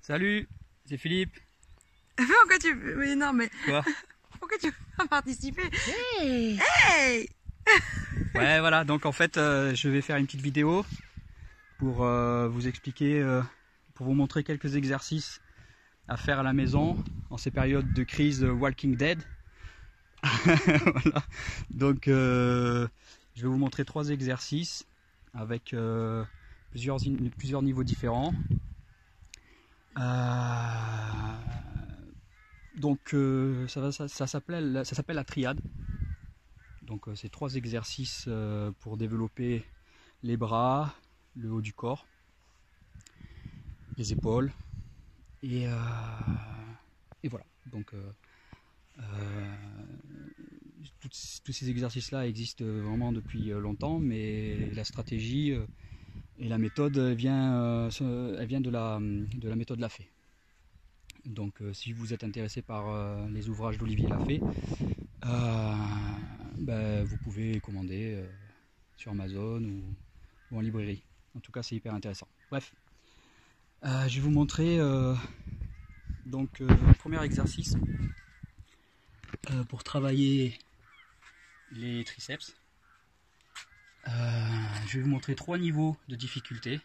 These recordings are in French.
Salut, c'est Philippe. Pourquoi tu... Mais non, mais... Quoi? Pourquoi tu veux pas participer? Hey. Hey! Ouais, voilà, donc en fait, je vais faire une petite vidéo pour vous expliquer, pour vous montrer quelques exercices à faire à la maison en ces périodes de crise Walking Dead. Voilà. Donc, je vais vous montrer 3 exercices avec plusieurs niveaux différents. Donc, ça s'appelle la triade. Donc c'est 3 exercices pour développer les bras, le haut du corps, les épaules et voilà. Donc tous ces exercices là existent vraiment depuis longtemps, mais la stratégie et la méthode elle vient de la méthode Lafay. Donc si vous êtes intéressé par les ouvrages d'Olivier Lafay, vous pouvez commander sur Amazon ou en librairie. En tout cas, c'est hyper intéressant. Bref, je vais vous montrer le premier exercice pour travailler les triceps. Je vais vous montrer 3 niveaux de difficulté.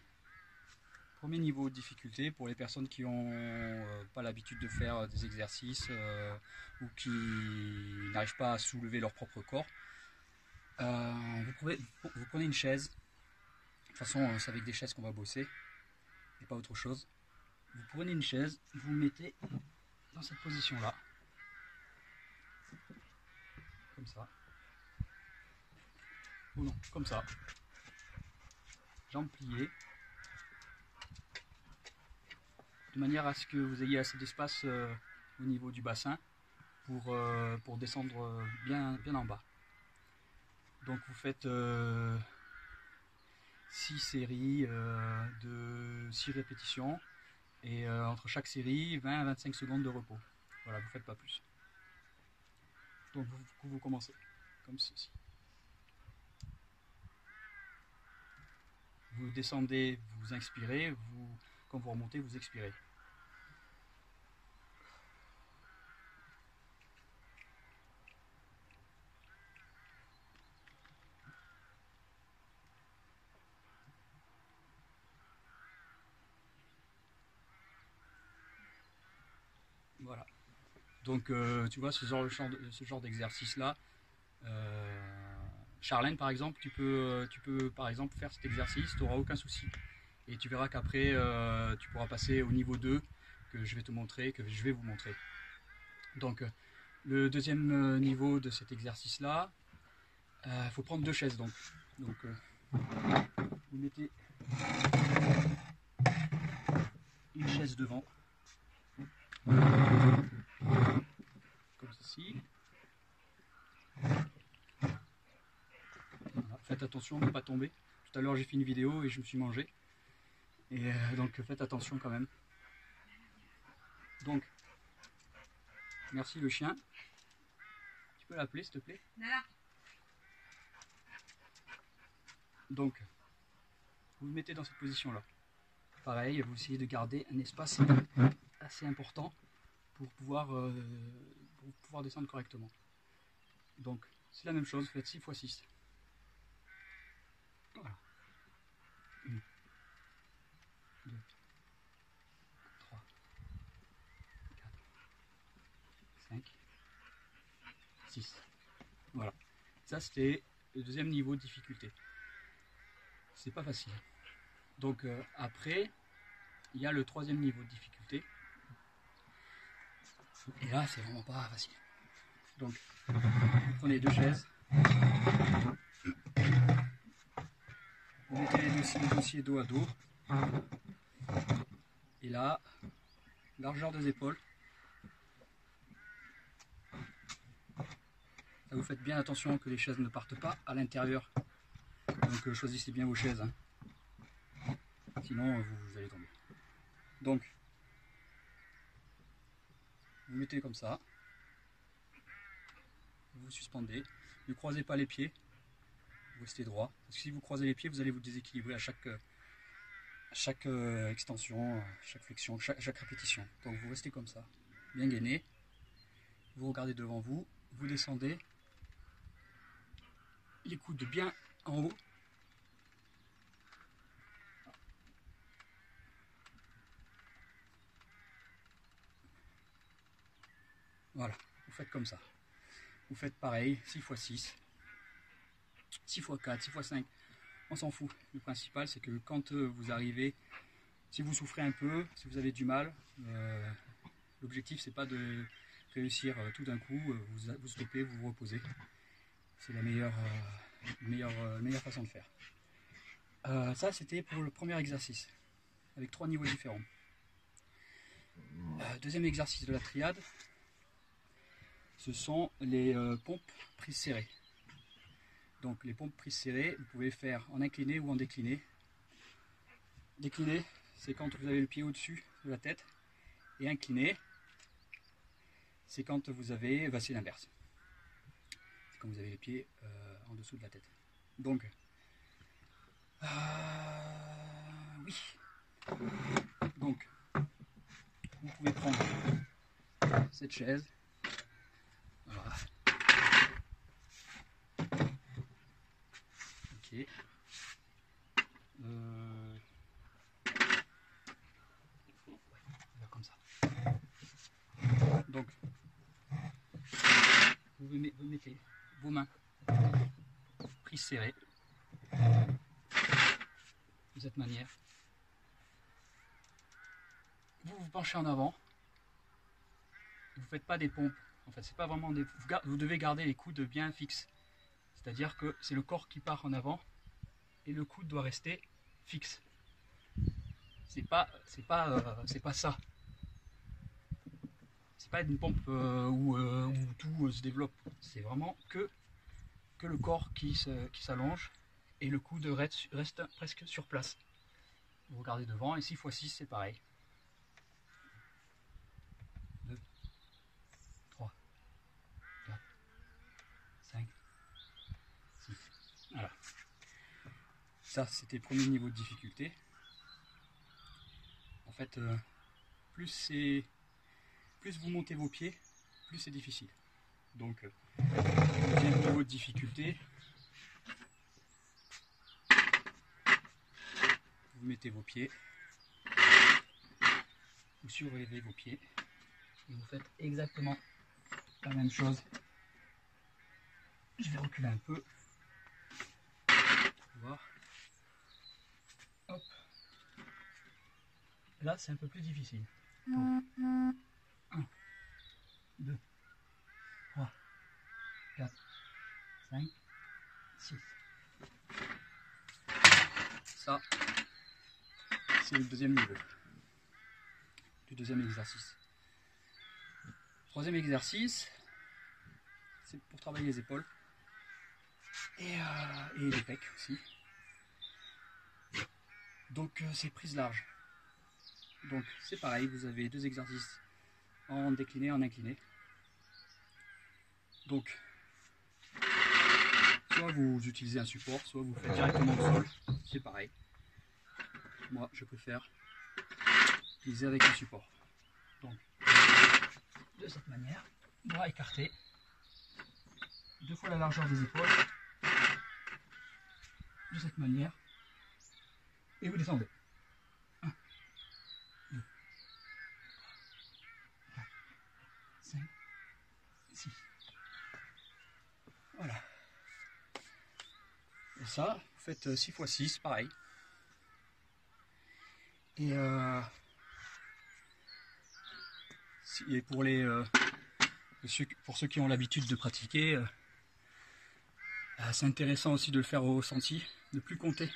Premier niveau de difficulté pour les personnes qui n'ont pas l'habitude de faire des exercices ou qui n'arrivent pas à soulever leur propre corps. Vous prenez une chaise. De toute façon, c'est avec des chaises qu'on va bosser et pas autre chose. Vous prenez une chaise, vous vous mettez dans cette position là, comme ça, ou non, comme ça, jambes pliées, de manière à ce que vous ayez assez d'espace au niveau du bassin pour descendre bien en bas. Donc vous faites 6 séries de 6 répétitions et entre chaque série 20 à 25 secondes de repos. Voilà, vous ne faites pas plus. Donc vous commencez comme ceci. Vous descendez, vous inspirez, quand vous remontez, vous expirez. Voilà. Donc tu vois ce genre d'exercice là. Charlène par exemple, tu peux par exemple faire cet exercice, tu n'auras aucun souci. Et tu verras qu'après tu pourras passer au niveau 2 que je vais te montrer, que je vais vous montrer. Donc le deuxième niveau de cet exercice là, il faut prendre 2 chaises donc vous mettez une chaise devant, comme ceci. Voilà. Faites attention de ne pas tomber. Tout à l'heure j'ai fait une vidéo et je me suis mangé. Et donc faites attention quand même. Donc, merci le chien. Tu peux l'appeler s'il te plaît? Donc, vous vous mettez dans cette position là. Pareil, vous essayez de garder un espace assez important pour pouvoir descendre correctement. Donc, c'est la même chose, vous faites 6 x 6. Voilà. 1, 2, 3, 4, 5, 6. Voilà. Ça, c'était le deuxième niveau de difficulté. C'est pas facile. Donc, après, il y a le troisième niveau de difficulté. Et là, c'est vraiment pas facile. Donc, vous prenez 2 chaises. Vous mettez les dossiers dos à dos. Et là, largeur des épaules. Là, vous faites bien attention que les chaises ne partent pas à l'intérieur. Donc choisissez bien vos chaises. Hein. Sinon, vous allez tomber. Donc, vous mettez comme ça. Vous vous suspendez. Ne croisez pas les pieds. Vous restez droit. Parce que si vous croisez les pieds, vous allez vous déséquilibrer à chaque chaque extension, chaque flexion, chaque répétition. Donc vous restez comme ça, bien gainé. Vous regardez devant vous, vous descendez, les coudes bien en haut. Voilà, vous faites comme ça. Vous faites pareil, 6 x 6, 6 x 4, 6 x 5, on s'en fout. Le principal c'est que quand vous arrivez, si vous souffrez un peu, si vous avez du mal, l'objectif c'est pas de réussir tout d'un coup, vous stoppez, vous vous reposez. C'est la meilleure façon de faire. Ça c'était pour le premier exercice, avec 3 niveaux différents. Deuxième exercice de la triade, ce sont les pompes prises serrées. Donc les pompes prises serrées, vous pouvez faire en incliné ou en décliné. Décliné, c'est quand vous avez le pied au-dessus de la tête, et incliné, c'est quand vous avez, c'est l'inverse. C'est quand vous avez les pieds en dessous de la tête. Donc, oui. Donc, vous pouvez prendre cette chaise. Voilà. Ok. Comme ça. Donc, vous mettez vos mains prises serrées de cette manière. Vous vous penchez en avant. Vous ne faites pas des pompes. En fait, c'est pas vraiment des. Vous devez garder les coudes bien fixes. C'est-à-dire que c'est le corps qui part en avant et le coude doit rester fixe. C'est pas ça. C'est pas une pompe où tout se développe. C'est vraiment que le corps qui s'allonge et le coude reste presque sur place. Vous regardez devant et 6 x 6 c'est pareil. 2, 3, 4, 5, 6. Voilà. Ça c'était le premier niveau de difficulté. En fait, plus vous montez vos pieds, plus c'est difficile. Donc, deuxième niveau de difficulté, vous mettez vos pieds, vous surélevez vos pieds, et vous faites exactement la même chose. Je vais reculer un peu. Voir. Hop. Là, c'est un peu plus difficile. Donc, 1, 2, 3, 4, 5, 6. Ça, c'est le deuxième niveau du deuxième exercice. Troisième exercice, c'est pour travailler les épaules et les pecs aussi. Donc c'est prise large. Donc c'est pareil, vous avez 2 exercices en décliné, en incliné. Donc soit vous utilisez un support, soit vous faites directement au sol, c'est pareil. Moi je préfère utiliser avec un support. Donc de cette manière, bras écartés, 2 fois la largeur des épaules, de cette manière, et vous descendez. 1, 2, 3, 4, 5, 6. Voilà. Et ça, vous faites 6 x 6, pareil. Et pour ceux qui ont l'habitude de pratiquer, c'est intéressant aussi de le faire au ressenti, de plus compter.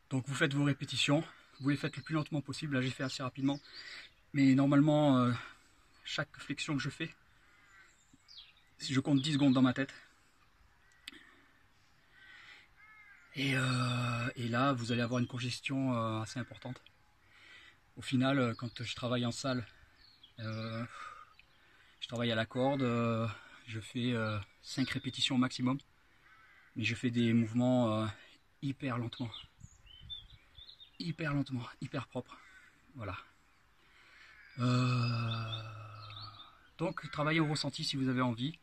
Donc vous faites vos répétitions, vous les faites le plus lentement possible. Là j'ai fait assez rapidement, mais normalement chaque flexion que je fais, si je compte 10 secondes dans ma tête. Et là vous allez avoir une congestion assez importante. Au final, quand je travaille en salle, je travaille à la corde, je fais 5 répétitions au maximum, mais je fais des mouvements hyper lentement. hyper lentement, hyper propre. Voilà. Donc travaillez au ressenti si vous avez envie.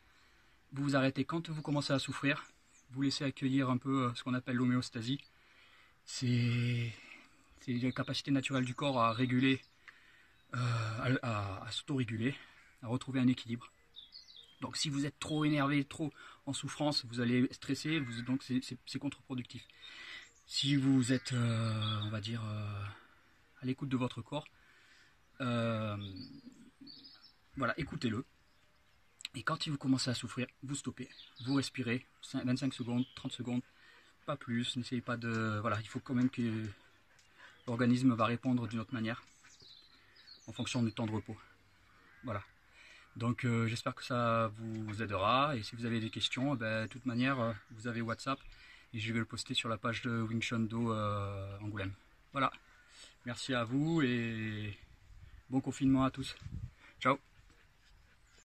Vous vous arrêtez quand vous commencez à souffrir. Vous laissez accueillir un peu ce qu'on appelle l'homéostasie. C'est la capacité naturelle du corps à réguler, à s'auto-réguler, à retrouver un équilibre. Donc si vous êtes trop énervé, trop en souffrance, vous allez stresser, donc c'est contre-productif. Si vous êtes, on va dire, à l'écoute de votre corps, voilà, écoutez-le. Et quand vous commencez à souffrir, vous stoppez, vous respirez, 25 secondes, 30 secondes, pas plus, n'essayez pas de... Voilà, il faut quand même que l'organisme va répondre d'une autre manière, en fonction du temps de repos. Voilà. Donc j'espère que ça vous aidera, et si vous avez des questions, de toute manière, vous avez WhatsApp, et je vais le poster sur la page de Wing Chun Do Angoulême. Voilà, merci à vous, et bon confinement à tous. Ciao.